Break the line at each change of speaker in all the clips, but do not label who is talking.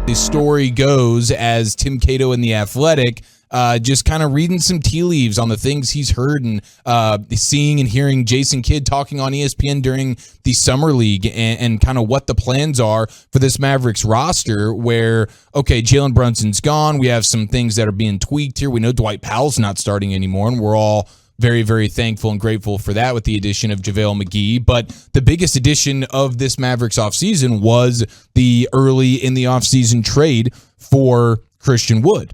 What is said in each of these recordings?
The story goes as Tim Cato in The Athletic just kind of reading some tea leaves on the things he's heard and seeing and hearing Jason Kidd talking on ESPN during the Summer League and kind of what the plans are for this Mavericks roster where, okay, Jalen Brunson's gone. We have some things that are being tweaked here. We know Dwight Powell's not starting anymore, and we're all very, very thankful and grateful for that with the addition of JaVale McGee. But the biggest addition of this Mavericks offseason was the early in the offseason trade for Christian Wood.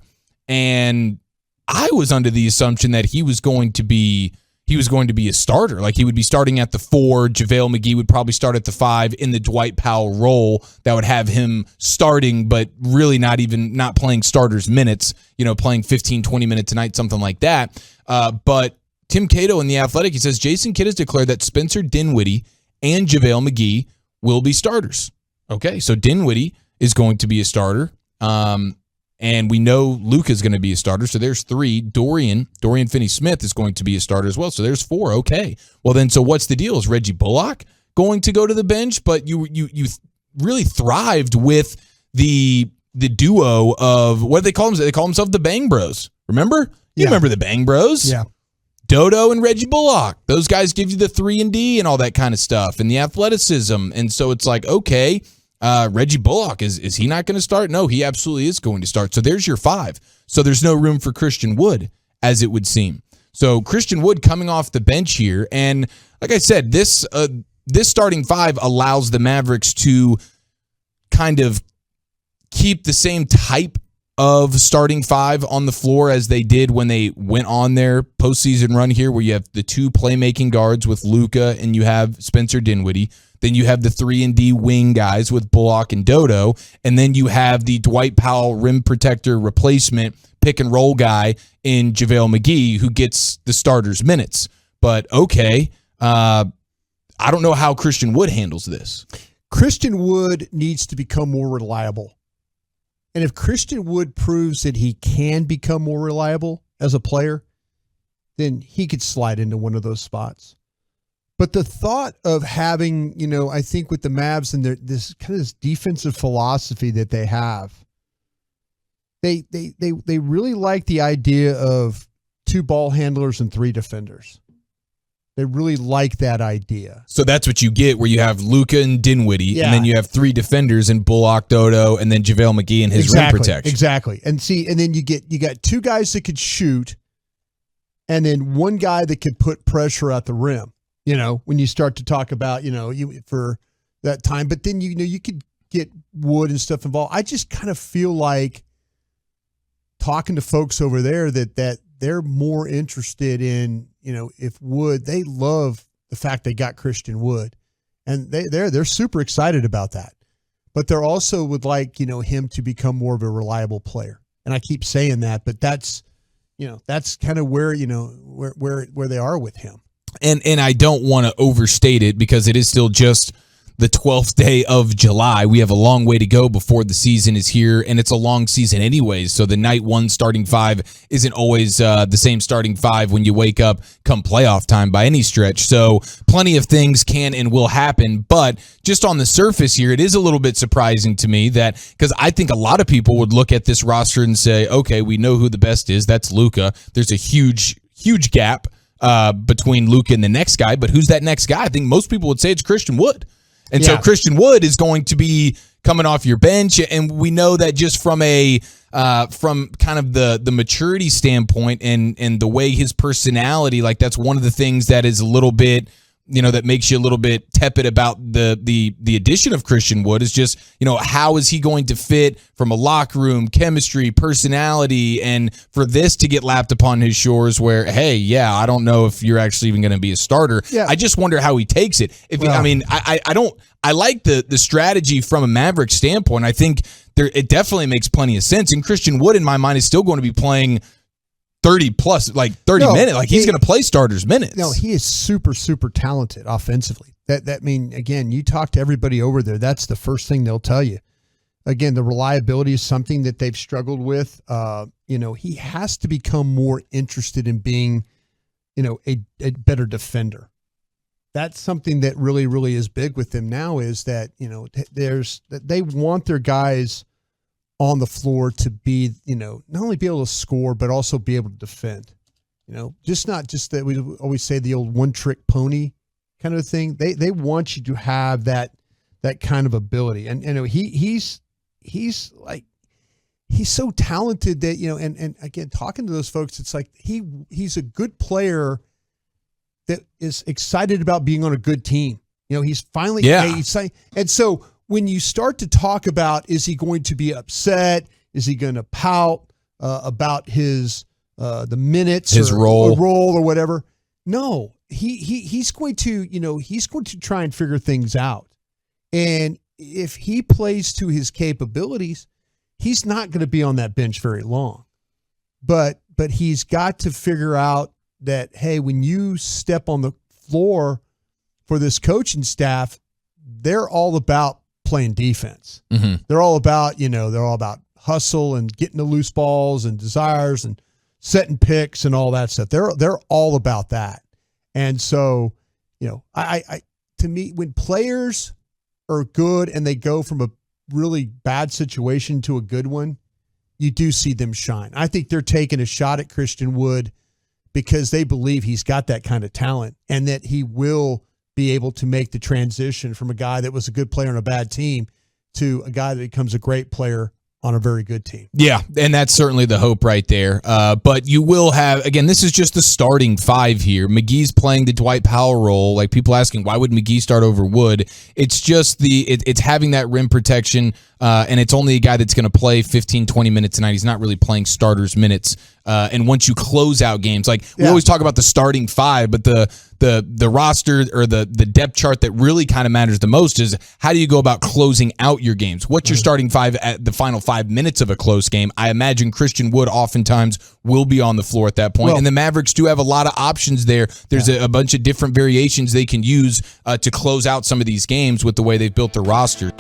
And I was under the assumption that he was going to be a starter. Like he would be starting at the 4. JaVale McGee would probably start at the 5 in the Dwight Powell role that would have him starting, but really not playing starters minutes, playing 15, 20 minutes a night, something like that. But Tim Cato in The Athletic, he says, Jason Kidd has declared that Spencer Dinwiddie and JaVale McGee will be starters. Okay, so Dinwiddie is going to be a starter. And we know Luka is going to be a starter, so there's 3. Dorian Finney-Smith is going to be a starter as well, so there's 4. Okay. Well then, so what's the deal? Is Reggie Bullock going to go to the bench? But you really thrived with the duo of, what do they call them? They call themselves the Bang Bros. Remember? You remember the Bang Bros?
Yeah.
Dodo and Reggie Bullock. Those guys give you the 3-and-D and all that kind of stuff and the athleticism. And so it's like, okay, Reggie Bullock, is he not going to start? No, he absolutely is going to start. So there's your 5. So there's no room for Christian Wood, as it would seem. So Christian Wood coming off the bench here. And like I said, this starting 5 allows the Mavericks to kind of keep the same type of starting 5 on the floor as they did when they went on their postseason run here, where you have the 2 playmaking guards with Luka and you have Spencer Dinwiddie. Then you have the 3-and-D wing guys with Bullock and Dodo. And then you have the Dwight Powell rim protector replacement pick and roll guy in JaVale McGee who gets the starters minutes. But okay, I don't know how Christian Wood handles this.
Christian Wood needs to become more reliable. And if Christian Wood proves that he can become more reliable as a player, then he could slide into one of those spots. But the thought of having, I think with the Mavs and this kind of this defensive philosophy that they have, they really like the idea of 2 ball handlers and 3 defenders. They really like that idea.
So that's what you get, where you have Luka and Dinwiddie, and then you have 3 defenders in Bullock, Dodo, and then JaVale McGee and his rim protection.
Exactly. And then you got 2 guys that could shoot, and then 1 guy that could put pressure at the rim. When you start to talk about, for that time, but then, you could get Wood and stuff involved. I just kind of feel like talking to folks over there that they're more interested in, if Wood, they love the fact they got Christian Wood, and they're super excited about that, but they're also would like, him to become more of a reliable player. And I keep saying that, but that's kind of where, where they are with him.
And I don't want to overstate it because it is still just the 12th day of July. We have a long way to go before the season is here, and it's a long season anyways. So the night 1 starting 5 isn't always the same starting 5 when you wake up come playoff time by any stretch. So plenty of things can and will happen, but just on the surface here, it is a little bit surprising to me that, because I think a lot of people would look at this roster and say, okay, we know who the best is. That's Luka. There's a huge gap between Luka and the next guy, but who's that next guy? I think most people would say it's Christian Wood. And so Christian Wood is going to be coming off your bench, and we know that just from from kind of the maturity standpoint and the way his personality, like that's one of the things that is a little bit, that makes you a little bit tepid about the addition of Christian Wood is just, how is he going to fit from a locker room, chemistry, personality, and for this to get lapped upon his shores where, hey, I don't know if you're actually even going to be a starter. Yeah. I just wonder how he takes it. I like the strategy from a Mavericks standpoint. I think it definitely makes plenty of sense. And Christian Wood, in my mind, is still going to be playing 30 plus, like 30 minutes. Like he's going to play starters minutes.
No, he is super, super talented offensively. Again, you talk to everybody over there, that's the first thing they'll tell you. Again, the reliability is something that they've struggled with. He has to become more interested in being, a better defender. That's something that really, really is big with them now is that, they want their guys on the floor to be, not only be able to score, but also be able to defend. Not just that we always say the old one-trick pony kind of thing. They want you to have that kind of ability. And he's so talented that, and again, talking to those folks, it's like he's a good player that is excited about being on a good team. He's finally, and so when you start to talk about, is he going to be upset? Is he going to pout about his the minutes,
his
role or whatever? No, he's going to, he's going to try and figure things out. And if he plays to his capabilities, he's not going to be on that bench very long. But he's got to figure out that, hey, when you step on the floor for this coaching staff, they're all about playing defense.
Mm-hmm.
They're all about, they're all about hustle and getting the loose balls and desires and setting picks and all that stuff. They're all about that. And so, I to me, when players are good and they go from a really bad situation to a good one, you do see them shine. I think they're taking a shot at Christian Wood because they believe he's got that kind of talent and that he will be able to make the transition from a guy that was a good player on a bad team to a guy that becomes a great player on a very good team.
Yeah, and that's certainly the hope right there. But you will have, again, this is just the starting five here. McGee's playing the Dwight Powell role. Like, people asking, why would McGee start over Wood? It's just it's having that rim protection, and it's only a guy that's going to play 15, 20 minutes tonight. He's not really playing starters minutes. And once you close out games, like we always talk about the starting five, but the roster or the depth chart that really kind of matters the most is how do you go about closing out your games? What's your starting five at the final 5 minutes of a close game? I imagine Christian Wood oftentimes will be on the floor at that point. And the Mavericks do have a lot of options there. There's a bunch of different variations they can use to close out some of these games with the way they've built their roster.